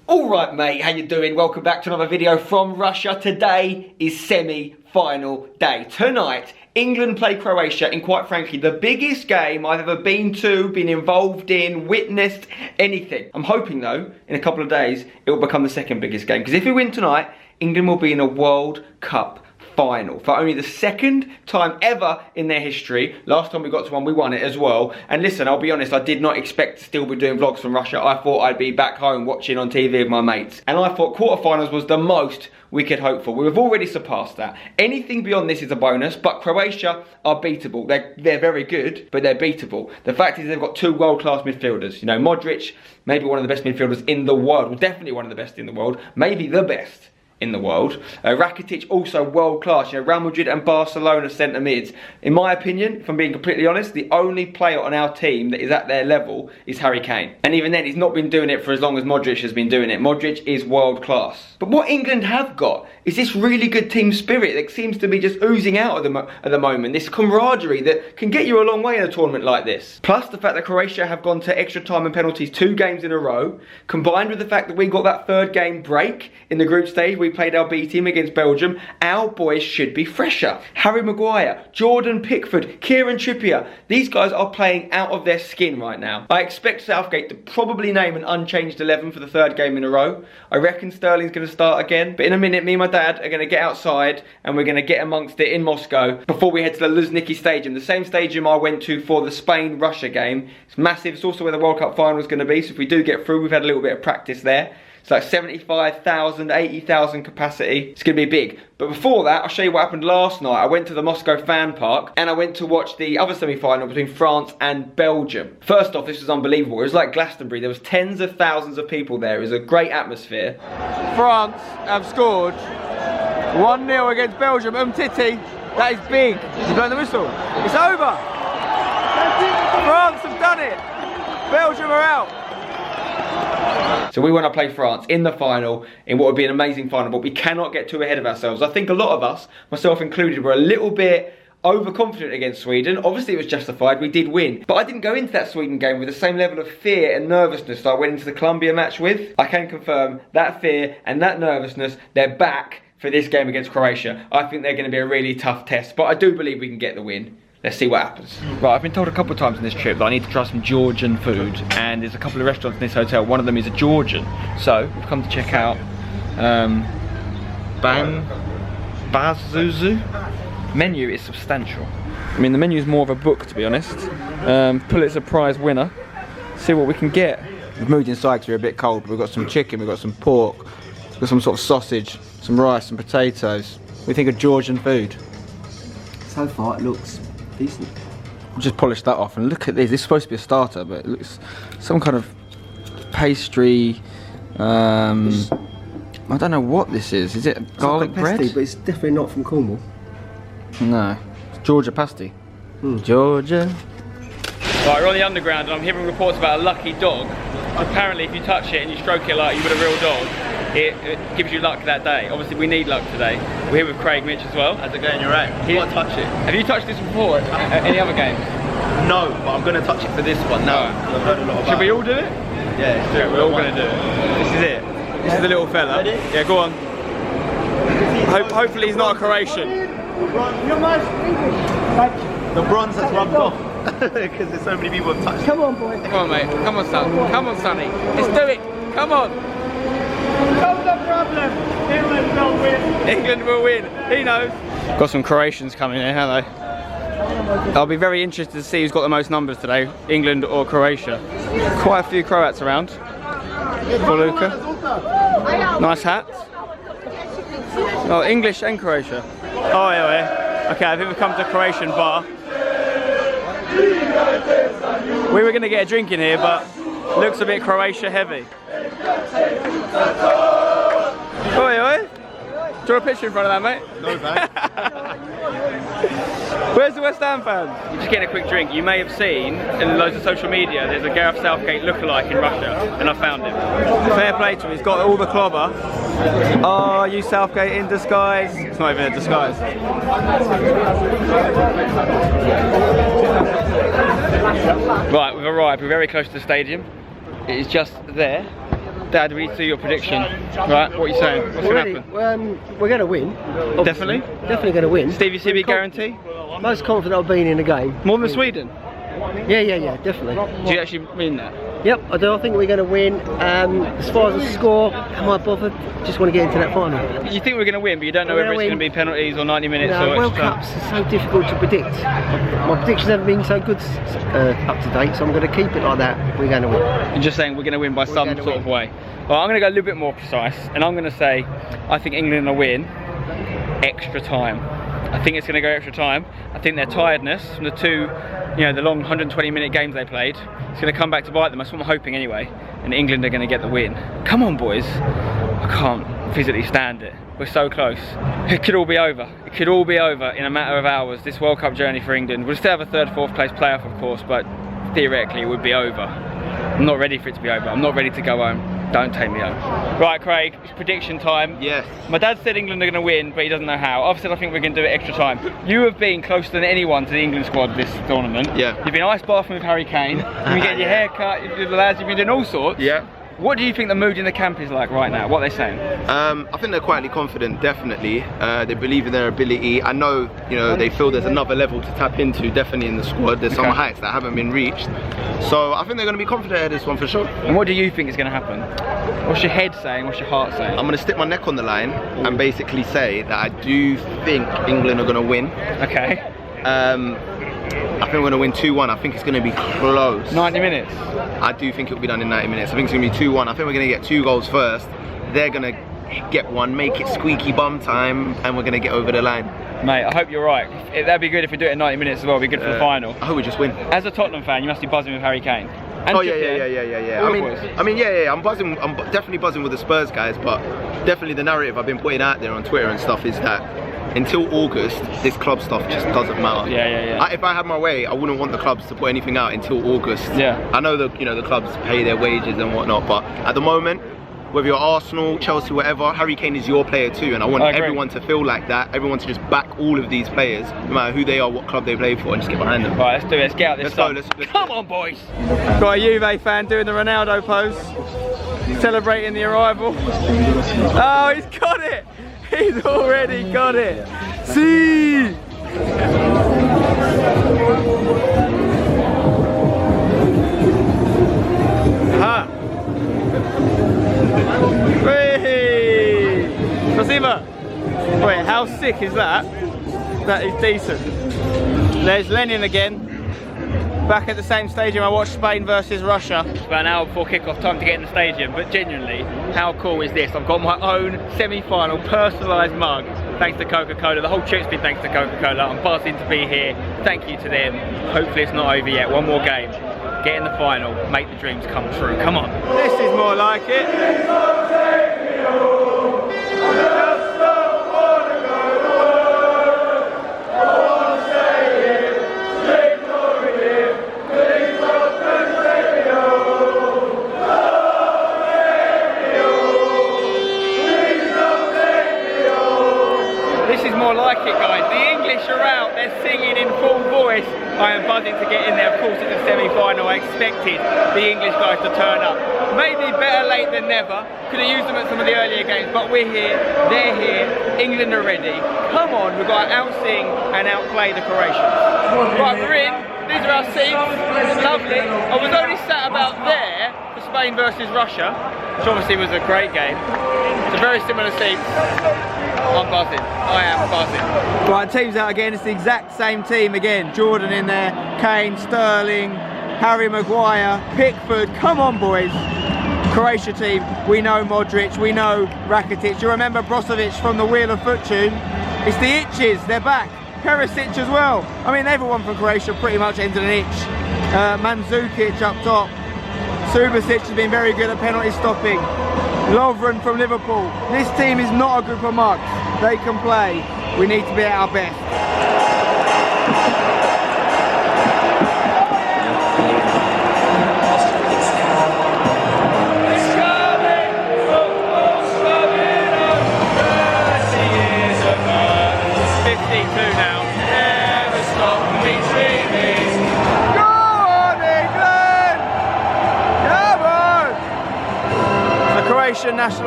Alright mate, how you doing? Welcome back to another video from Russia. Today is semi-final day. Tonight, England play Croatia in, quite frankly, the biggest game I've ever been to, been involved in, witnessed, anything. I'm hoping though, in a couple of days, it will become the second biggest game. Because if we win tonight, England will be in a World Cup final for only the second time ever in their history. Last time we got to one, we won it as well. And listen, I'll be honest, I did not expect to still be doing vlogs from Russia. I thought I'd be back home watching on TV with my mates. And I thought quarterfinals was the most we could hope for. We've already surpassed that. Anything beyond this is a bonus, but Croatia are beatable. They're very good, but they're beatable. The fact is they've got two world-class midfielders. You know, Modric, maybe one of the best midfielders in the world. Well, definitely one of the best in the world. Maybe the best in the world. Rakitic also world class. You know, Real Madrid and Barcelona centre mids. In my opinion, if I'm being completely honest, the only player on our team that is at their level is Harry Kane. And even then, he's not been doing it for as long as Modric has been doing it. Modric is world class. But what England have got is this really good team spirit that seems to be just oozing out at the moment. This camaraderie that can get you a long way in a tournament like this. Plus the fact that Croatia have gone to extra time and penalties 2 games in a row, combined with the fact that we got that 3rd game break in the group stage. We played our B team against Belgium. Our boys should be fresher. Harry Maguire, Jordan Pickford, Kieran Trippier. These guys are playing out of their skin right now. I expect Southgate to probably name an unchanged 11 for the 3rd game in a row. I reckon Sterling's going to start again. But in a minute, me and my dad are going to get outside and we're going to get amongst it in Moscow before we head to the Luzhniki stadium. The same stadium I went to for the Spain-Russia game. It's massive. It's also where the World Cup final is going to be. So if we do get through, we've had a little bit of practice there. It's like 75,000, 80,000 capacity. It's going to be big. But before that, I'll show you what happened last night. I went to the Moscow fan park and I went to watch the other semi-final between France and Belgium. First off, this was unbelievable. It was like Glastonbury. There was tens of thousands of people there. It was a great atmosphere. France have scored 1-0 against Belgium. Titi, that is big. He's blowing the whistle. It's over. France have done it. Belgium are out. So we want to play France in the final, in what would be an amazing final, but we cannot get too ahead of ourselves. I think a lot of us, myself included, were a little bit overconfident against Sweden. Obviously it was justified, we did win. But I didn't go into that Sweden game with the same level of fear and nervousness that I went into the Colombia match with. I can confirm that fear and that nervousness, they're back for this game against Croatia. I think they're going to be a really tough test, but I do believe we can get the win. Let's see what happens. Right, I've been told a couple of times in this trip that I need to try some Georgian food, and there's a couple of restaurants in this hotel. One of them is a Georgian. So, we've come to check out Bazuzu. Menu is substantial. I mean, the menu is more of a book, to be honest. Pulitzer Prize winner. See what we can get. We've moved inside because we're a bit cold. We've got some chicken, we've got some pork, we've got some sort of sausage, some rice, some potatoes. We think of Georgian food. So far, it looks decent. I'll just polish that off and look at this. This is supposed to be a starter, but it looks some kind of pastry. I don't know what this is. Is it garlic bread? Pasty, but it's definitely not from Cornwall. No, it's Georgia pasty. Georgia. Right, we're on the underground and I'm hearing reports about a lucky dog. Apparently, if you touch it and you stroke it like you would a real dog, it gives you luck that day. Obviously, we need luck today. We're here with Craig Mitch as well. How's it going? You're right. You want to touch it? Have you touched this before at any other games? No, but I'm going to touch it for this one now. I've heard a lot about Should we all do it? Yeah, let's do it. We're all going to do it. This is it. This is the little fella. Ready? Yeah, go on. Hopefully he's not a Croatian. The bronze has rubbed off because there's so many people have touched it. Come on, boy. Come on, mate. Come on, son. Come on, sonny. Let's do it. Come on. No problem. England will win. England will win. He knows. Got some Croatians coming here, haven't they? I'll be very interested to see who's got the most numbers today, England or Croatia. Quite a few Croats around. For Luca. Nice hat. Oh, English and Croatia. Oh, yeah. Okay, I think we've come to a Croatian bar. We were going to get a drink in here, but looks a bit Croatia heavy. Oi, oi. Do you want a picture in front of that, mate? No, mate. Where's the West Ham fans? I'm just getting a quick drink. You may have seen in loads of social media there's a Gareth Southgate lookalike in Russia, and I found him. Fair play to him, he's got all the clobber. Oh, you Southgate in disguise. It's not even a disguise. Right, we've arrived. We're very close to the stadium. It is just there. Dad, we need to do your prediction. Right, what are you saying? What's going to happen? We're going to win. Obviously. Definitely? Definitely going to win. Stevie CB guarantee? Most confident I've been in the game. More than Sweden? Yeah, definitely. Do you actually mean that? Yep, I do. I think we're going to win. As far as the score, am I bothered? Just want to get into that final. You think we're going to win, but you don't know whether it's going to be penalties or 90 minutes or World extra Cups are so difficult to predict. My predictions haven't been so good up to date, so I'm going to keep it like that. We're going to win. You're just saying we're going to win by some sort of way. Well, I'm going to go a little bit more precise, and I'm going to say I think England will win extra time. I think it's going to go extra time. I think their tiredness from the two, the long 120-minute games they played, it's going to come back to bite them. That's what I'm hoping anyway. And England are going to get the win. Come on, boys. I can't physically stand it. We're so close. It could all be over. It could all be over in a matter of hours. This World Cup journey for England. We'll still have a third, fourth place playoff, of course, but theoretically it would be over. I'm not ready for it to be over. I'm not ready to go home. Don't take me home. Right, Craig, it's prediction time. Yes. My dad said England are going to win, but he doesn't know how. I've said I think we're going to do it extra time. You have been closer than anyone to the England squad this tournament. Yeah. You've been ice bathing with Harry Kane. You've been getting your hair cut. The lads, you've been doing all sorts. Yeah. What do you think the mood in the camp is like right now? What are they saying? I think they're quietly confident, definitely. They believe in their ability. I know, they feel there's another level to tap into, definitely in the squad. There's some heights that haven't been reached. So I think they're going to be confident at this one for sure. And what do you think is going to happen? What's your head saying? What's your heart saying? I'm going to stick my neck on the line and basically say that I do think England are going to win. Okay. I think we're going to win 2-1. I think it's going to be close. 90 minutes? I do think it'll be done in 90 minutes. I think it's going to be 2-1. I think we're going to get 2 goals first. They're going to get one, make it squeaky bum time, and we're going to get over the line. Mate, I hope you're right. That'd be good if we do it in 90 minutes as well. It'd be good for the final. I hope we just win. As a Tottenham fan, you must be buzzing with Harry Kane. And oh yeah. I'm buzzing. I'm definitely buzzing with the Spurs guys, but definitely the narrative I've been putting out there on Twitter and stuff is that until August, this club stuff just doesn't matter. Yeah. If I had my way, I wouldn't want the clubs to put anything out until August. Yeah. I know that the clubs pay their wages and whatnot, but at the moment, whether you're Arsenal, Chelsea, whatever, Harry Kane is your player too, and I want everyone to feel like that. Everyone to just back all of these players, no matter who they are, what club they play for, and just get behind them. Right, let's do it. Let's get out this. Let's go. Come on, boys. Got a Juve fan doing the Ronaldo pose, celebrating the arrival. Oh, he's got it. He's already got it. See. Ha. Hey! Spasiba! Wait, how sick is that? That is decent. There's Lenin again. Back at the same stadium I watched Spain versus Russia. It's about an hour before kick-off, time to get in the stadium. But genuinely, how cool is this? I've got my own semi-final personalised mug, thanks to Coca Cola. The whole trip's been thanks to Coca Cola. I'm buzzing to be here. Thank you to them. Hopefully it's not over yet. One more game. Get in the final. Make the dreams come true. Come on. This is more like it. Like it, guys. The English are out, they're singing in full voice. I am buzzing to get in there. Of course, it's a semi-final. I expected the English guys to turn up. Maybe better late than never. Could have used them at some of the earlier games, but we're here, they're here, England are ready. Come on, we've got to out-sing and outplay the Croatians. Right, we're in. These are our seats. It's lovely. I was only sat about there for Spain versus Russia, which obviously was a great game. It's a very similar seats. I'm buzzing. I am buzzing. Right, team's out again. It's the exact same team again. Jordan in there, Kane, Sterling, Harry Maguire, Pickford. Come on, boys. Croatia team. We know Modric. We know Rakitic. You remember Brozovic from the Wheel of Fortune? It's the itches. They're back. Perisic as well. I mean, everyone from Croatia pretty much entered an itch. Mandzukic up top. Subasic has been very good at penalty stopping. Lovren from Liverpool. This team is not a group of mucks. They can play. We need to be at our best.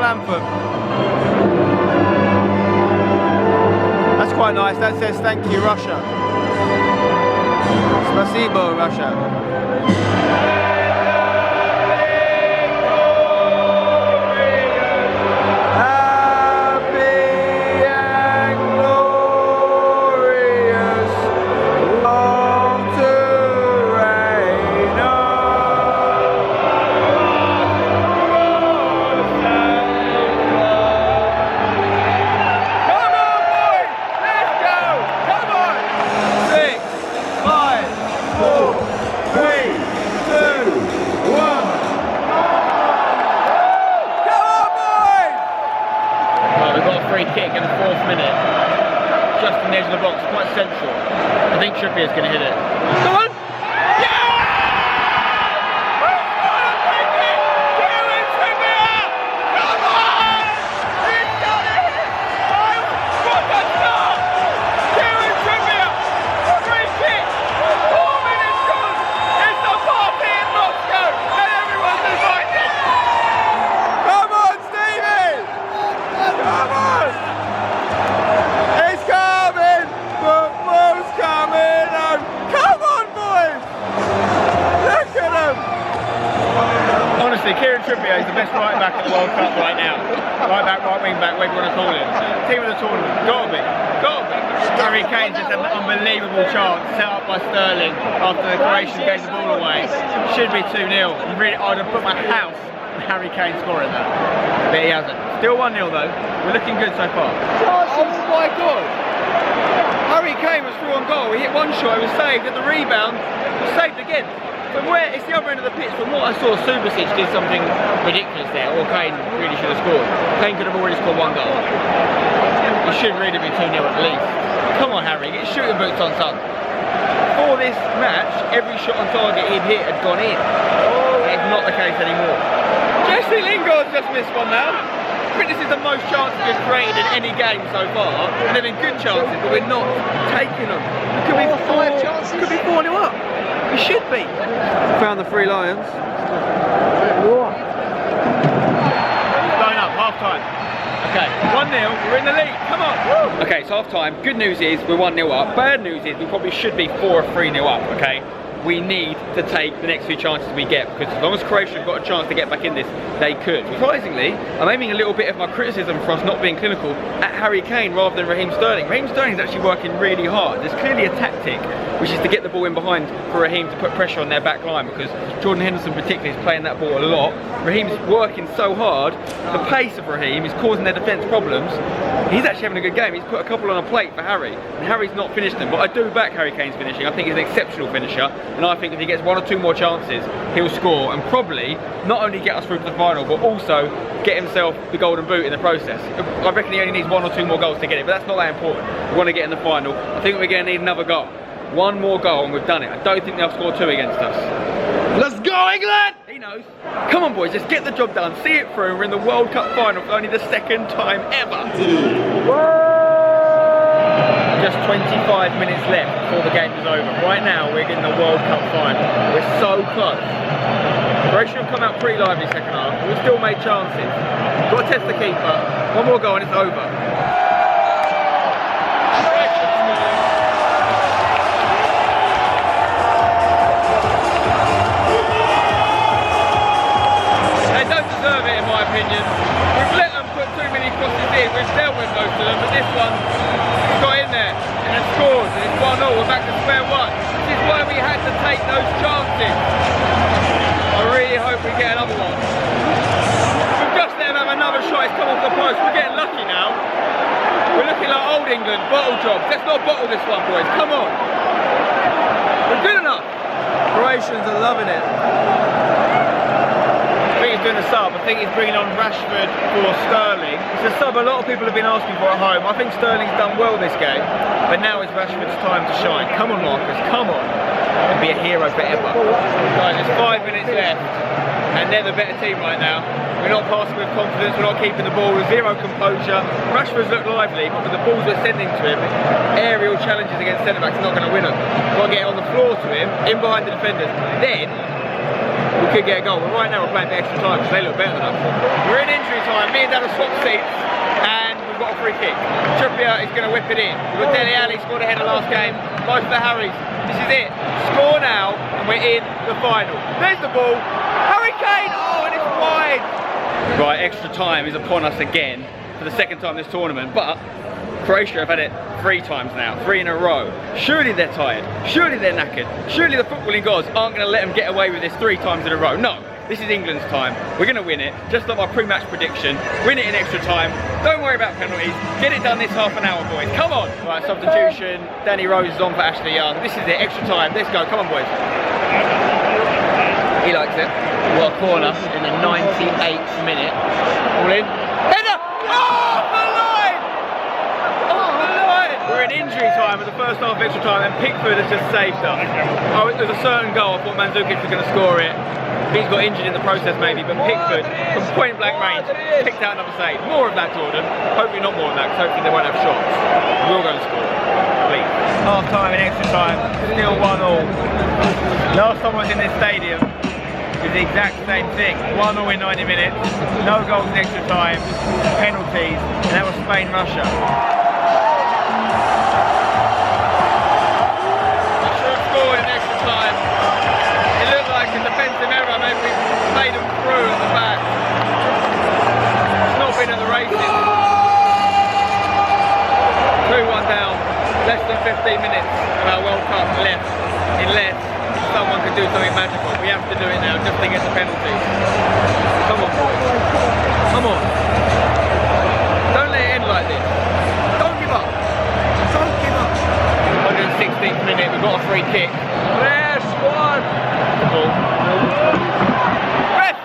anthem. That's quite nice. That says thank you, Russia. Spasibo, Russia. Kick in the 4th minute, just on the edge of the box, quite central. I think Trippier's going to hit it. Come on! Trippier is the best right back in the World Cup right now. Right back, right wing back, whatever you want to call him. Team of the tournament. Gotta be. Harry Kane's just had an unbelievable chance set up by Sterling after the Croatians gave the ball away. Should be 2-0. I'd have put my house on Harry Kane scoring that. But he hasn't. Still 1-0 though. We're looking good so far. Oh my God! Harry Kane was through on goal. He hit one shot, it was saved. At the rebound, it was saved again. From where, it's the other end of the pitch. From what I saw, Subasic did something ridiculous there, or Kane really should have scored. Kane could have already scored 1 goal. It should really be 2-0 at least. Come on, Harry, get your shooting boots on, son. For this match, every shot on target he'd hit had gone in. It's not the case anymore. Jesse Lingard's just missed one now. I think this is the most chances we've created in any game so far. And they've been good chances, but we're not taking them. It could be 5 chances. Could be 4-0 up. We should be. Found the 3 Lions. Line up, half time. Okay, 1-0, we're in the lead, come on! Okay, it's half time. Good news is we're 1-0 up. Bad news is we probably should be 4 or 3-0 up, okay? We need to take the next few chances we get, because as long as Croatia have got a chance to get back in this, they could. Surprisingly, I'm aiming a little bit of my criticism for us not being clinical at Harry Kane rather than Raheem Sterling. Raheem Sterling is actually working really hard. There's clearly a tactic, which is to get the ball in behind for Raheem to put pressure on their back line, because Jordan Henderson particularly is playing that ball a lot. Raheem's working so hard, the pace of Raheem is causing their defence problems. He's actually having a good game. He's put a couple on a plate for Harry, and Harry's not finished them, but I do back Harry Kane's finishing. I think he's an exceptional finisher, and I think if he gets 1 or 2 more chances, he'll score and probably not only get us through to the final, but also get himself the golden boot in the process. I reckon he only needs 1 or 2 more goals to get it, but that's not that important. We want to get in the final. I think we're going to need another goal. 1 more goal and we've done it. I don't think they'll score 2 against us. Let's go, England! He knows. Come on, boys, just get the job done. See it through. We're in the World Cup final for only the 2nd time ever. Just 25 minutes left before the game is over. Right now, we're in the World Cup final. We're so close. Croatia have come out pretty lively second half. We've still made chances. Got to test the keeper. 1 more goal and it's over. They don't deserve it, in my opinion. We've let them put too many crosses in. We've dealt with most of them, but this one got in there and it scores, and it's 1-0. We're back to square one. This is why we had to take those chances. I really hope we get another one. We've just let them have another shot. It's come off the post. We're getting lucky now. We're looking like old England, bottle jobs. Let's not bottle this one, boys. Come on. We're good enough. Croatians are loving it. I think he's doing a sub. I think he's bringing on Rashford for Sterling. It's a sub a lot of people have been asking for at home. I think Sterling's done well this game, but now is Rashford's time to shine. Come on, Marcus, come on. And be a hero forever. Guys, there's 5 minutes left, and they're the better team right now. We're not passing with confidence, we're not keeping the ball with zero composure. Rashford's looked lively, but with the balls we're sending to him, aerial challenges against centre-backs are not going to win them. We've got to get it on the floor to him, in behind the defenders. Then we could get a goal. But right now we're playing for extra time because they look better than us. We're in injury time. Me and Dad have swapped seats, and we've got a free kick. HEARTBREAK is going to whip it in. We've got Dele Alli scored ahead of last game. Both for the Harrys. This is it. Score now, and we're in the final. There's the ball. Harry Kane. Oh, and it's wide. Right, extra time is upon us again for the second time this tournament, but Croatia have had it 3 times now, 3 in a row. Surely they're tired, surely they're knackered, surely the footballing gods aren't going to let them get away with this 3 times in a row. No, this is England's time. We're going to win it, just like my pre-match prediction. Win it in extra time. Don't worry about penalties. Get it done this half an hour, boys. Come on. Right, substitution. Danny Rose is on for Ashley Young. This is it, extra time. Let's go. Come on, boys. He likes it. What a corner in the 98th minute. All in. Header! Oh, the line! Oh, the line! We're in injury time at the first half extra time, and Pickford has just saved us. Oh, there's a certain goal. I thought Mandzukic was going to score it. He's got injured in the process maybe, but Pickford, from point blank range, picked out another save. More of that, Jordan. Hopefully not more of that, because hopefully they won't have shots. We're going to score. Please. Half time and extra time, still 1-1. Last time I was in this stadium, it's the exact same thing. 1-0 in 90 minutes, no goals in extra time, penalties, and that was Spain-Russia. We should have scored in extra time. It looked like a defensive error, maybe we played them through at the back. It's not been at the races. 2-1 down, less than 15 minutes of our World Cup left, unless someone could do something magical. We have to do it now just to get the penalty. Come on, boys. Come on. Don't let it end like this. Don't give up. Don't give up. 116th minute, we've got a free kick. There's one. Ball. Ref!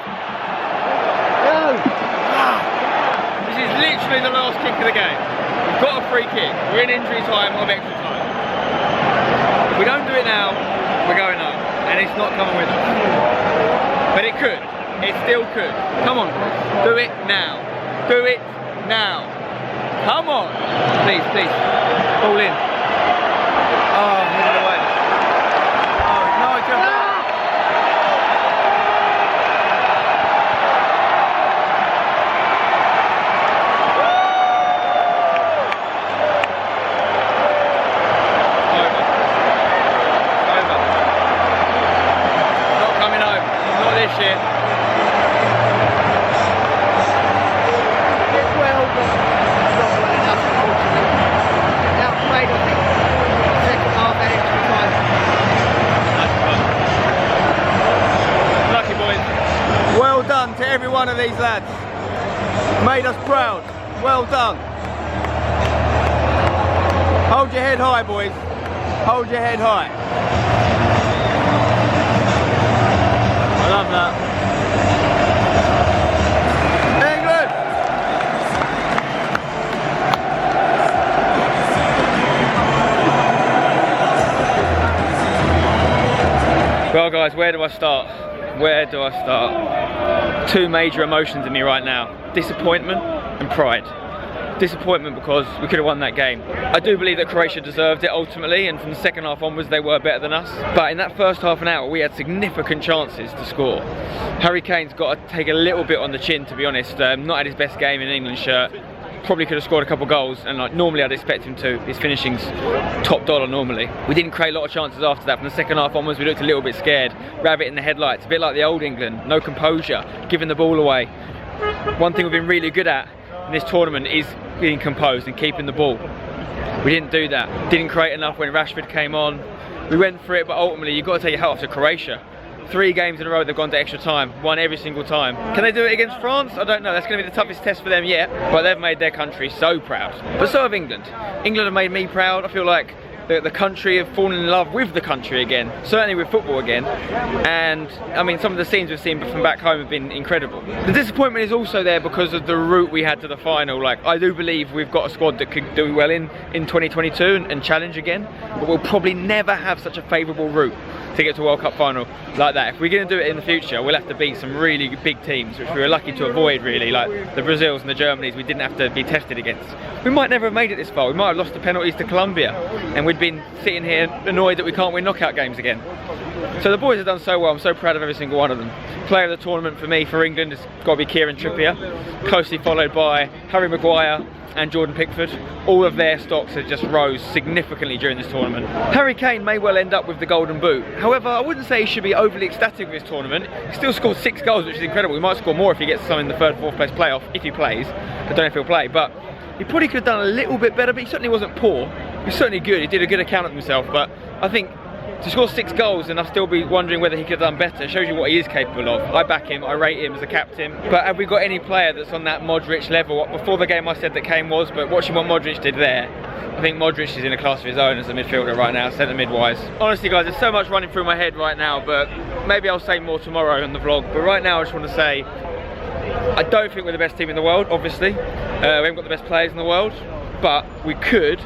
This is literally the last kick of the game. We've got a free kick. We're in injury time of extra time. If we don't do it now, we're going home, and it's not coming with us. But it could. It still could. Come on, boys. Do it now. Do it now. Come on. Please, please. Ball in. Oh, hit it away. Oh, no, I can't. Shit. It's well, but not well enough, unfortunately. Outplayed, I think, second half at extra time. Lucky boys. Well done to every one of these lads. Made us proud. Well done. Hold your head high, boys. Hold your head high. I love that. England! Well guys, where do I start? Where do I start? 2 major emotions in me right now. Disappointment and pride. Disappointment because we could have won that game. I do believe that Croatia deserved it ultimately, and from the second half onwards they were better than us. But in that first half an hour we had significant chances to score. Harry Kane's got to take a little bit on the chin, to be honest. Not had his best game in an England shirt. Probably could have scored a couple of goals, and like normally I'd expect him to. His finishing's top dollar normally. We didn't create a lot of chances after that. From the second half onwards we looked a little bit scared. Rabbit in the headlights, a bit like the old England. No composure, giving the ball away. One thing we've been really good at in this tournament is being composed and keeping the ball. We didn't do that. Didn't create enough when Rashford came on. We went for it, but ultimately you've got to take your hat off to Croatia. 3 games in a row they've gone to extra time, won every single time. Can they do it against France? I don't know. That's going to be the toughest test for them yet, but they've made their country so proud. But so have England. England have made me proud. I feel like the country have fallen in love with the country again, certainly with football again. And I mean, some of the scenes we've seen from back home have been incredible. The disappointment is also there because of the route we had to the final. Like, I do believe we've got a squad that could do well in 2022 and challenge again, but we'll probably never have such a favourable route. to get to a World Cup final like that. If we're going to do it in the future, we'll have to beat some really big teams, which we were lucky to avoid really, like the Brazils and the Germanys we didn't have to be tested against. We might never have made it this far. We might have lost the penalties to Colombia, and we'd been sitting here annoyed that we can't win knockout games again. So the boys have done so well. I'm so proud of every single one of them. Player of the tournament for me, for England, has got to be Kieran Trippier, closely followed by Harry Maguire and Jordan Pickford. All of their stocks have just rose significantly during this tournament. Harry Kane may well end up with the golden boot. However, I wouldn't say he should be overly ecstatic with this tournament. He still scored 6 goals, which is incredible. He might score more if he gets some in the 3rd, 4th place playoff, if he plays. I don't know if he'll play, but he probably could have done a little bit better, but he certainly wasn't poor. He was certainly good. He did a good account of himself, but I think to score 6 goals and I'll still be wondering whether he could have done better shows you what he is capable of. I back him, I rate him as a captain. But have we got any player that's on that Modric level? Before the game I said that Kane was, but watching what Modric did there, I think Modric is in a class of his own as a midfielder right now, centre mid-wise. Honestly guys, there's so much running through my head right now, but maybe I'll say more tomorrow on the vlog. But right now I just want to say, I don't think we're the best team in the world, obviously. We haven't got the best players in the world, but we could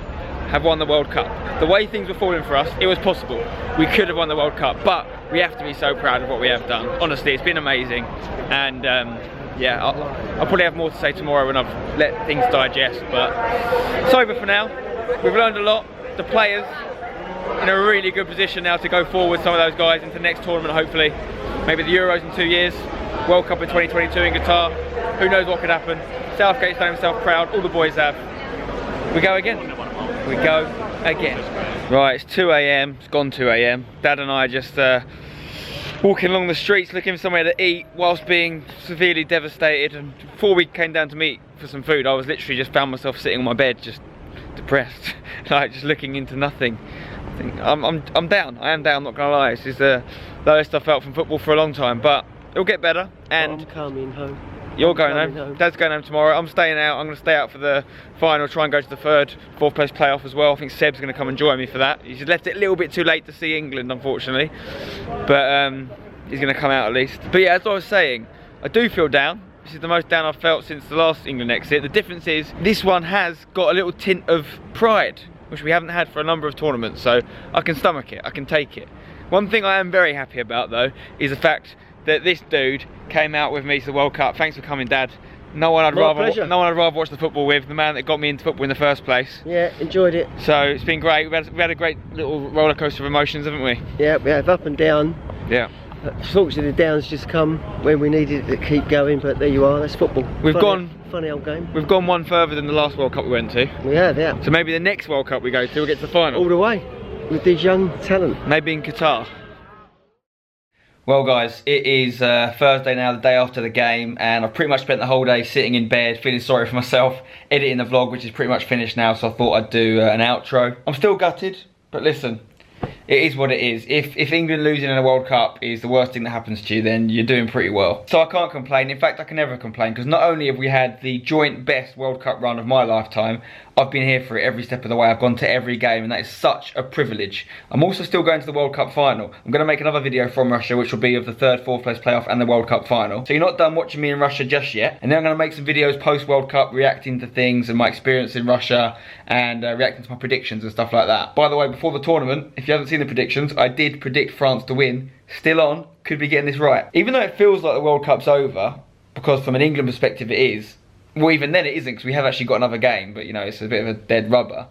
have won the World Cup. The way things were falling for us, it was possible. We could have won the World Cup, but we have to be so proud of what we have done. Honestly, it's been amazing, and yeah, I'll probably have more to say tomorrow when I've let things digest, but it's over for now. We've learned a lot. The players in a really good position now to go forward, some of those guys, into the next tournament, hopefully. Maybe the Euros in 2 years, World Cup in 2022 in Qatar. Who knows what could happen. Southgate's done himself proud, all the boys have. We go again. We go again. Right, it's 2 AM, it's gone 2 AM. Dad and I are just walking along the streets looking for somewhere to eat whilst being severely devastated. And before we came down to meet for some food, I was literally just found myself sitting on my bed, just depressed, like just looking into nothing. I think I'm down. I am down, I'm not gonna lie. This is the lowest I've felt from football for a long time, but it'll get better. And I'm coming home. You're going home. Dad's going home tomorrow. I'm staying out. I'm going to stay out for the final, try and go to the 3rd, 4th place playoff as well. I think Seb's going to come and join me for that. He's left it a little bit too late to see England, unfortunately. But he's going to come out at least. But yeah, as I was saying, I do feel down. This is the most down I've felt since the last England exit. The difference is, this one has got a little tint of pride, which we haven't had for a number of tournaments. So I can stomach it. I can take it. One thing I am very happy about, though, is the fact that this dude came out with me to the World Cup. Thanks for coming, Dad. No one I'd rather watch the football with, the man that got me into football in the first place. Yeah, enjoyed it. So it's been great. We had a great little roller coaster of emotions, haven't we? Yeah, we have up and down. Yeah. Fortunately, the downs just come when we needed to keep going, but there you are, that's football. Funny old game. We've gone one further than the last World Cup we went to. We have, yeah. So maybe the next World Cup we go to, we'll get to the final. All the way, with these young talent. Maybe in Qatar. Well guys, it is Thursday now, the day after the game, and I've pretty much spent the whole day sitting in bed, feeling sorry for myself, editing the vlog, which is pretty much finished now, so I thought I'd do an outro. I'm still gutted, but listen, it is what it is. If England losing in a World Cup is the worst thing that happens to you, then you're doing pretty well. So I can't complain. In fact, I can never complain, because not only have we had the joint best World Cup run of my lifetime, I've been here for it every step of the way. I've gone to every game, and that is such a privilege. I'm also still going to the World Cup final. I'm going to make another video from Russia, which will be of the 3rd, 4th place playoff and the World Cup final. So you're not done watching me in Russia just yet. And then I'm going to make some videos post-World Cup reacting to things and my experience in Russia, and reacting to my predictions and stuff like that. By the way, before the tournament, if you haven't seen the predictions, I did predict France to win. Still on, could be getting this right. Even though it feels like the World Cup's over, because from an England perspective it is, well, even then it isn't, because we have actually got another game, but you know, it's a bit of a dead rubber.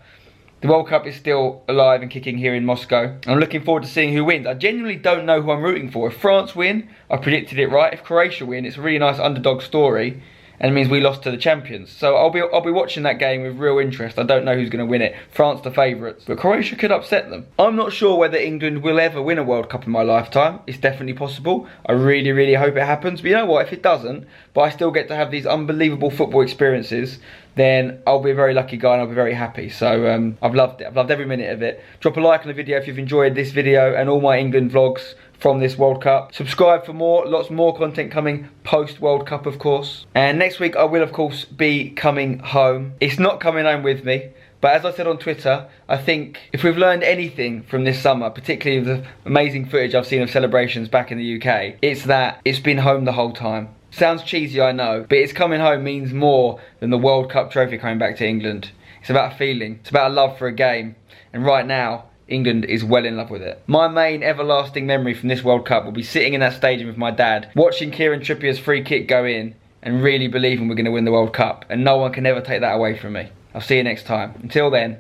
The World Cup is still alive and kicking here in Moscow. I'm looking forward to seeing who wins. I genuinely don't know who I'm rooting for. If France win, I predicted it right. If Croatia win, it's a really nice underdog story, and it means we lost to the champions. So I'll be watching that game with real interest. I don't know who's going to win it. France the favourites, but Croatia could upset them. I'm not sure whether England will ever win a World Cup in my lifetime. It's definitely possible. I really, really hope it happens. But you know what? If it doesn't, but I still get to have these unbelievable football experiences, then I'll be a very lucky guy and I'll be very happy. So I've loved it. I've loved every minute of it. Drop a like on the video if you've enjoyed this video and all my England vlogs from this World Cup. Subscribe for more, lots more content coming post World Cup, of course. And next week I will of course be coming home. It's not coming home with me, but as I said on Twitter, I think if we've learned anything from this summer, particularly the amazing footage I've seen of celebrations back in the UK, it's that it's been home the whole time. Sounds cheesy, I know, but it's coming home means more than the World Cup trophy coming back to England. It's about a feeling, it's about a love for a game, and right now, England is well in love with it. My main everlasting memory from this World Cup will be sitting in that stadium with my dad, watching Kieran Trippier's free kick go in and really believing we're going to win the World Cup. And no one can ever take that away from me. I'll see you next time. Until then,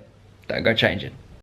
don't go changing.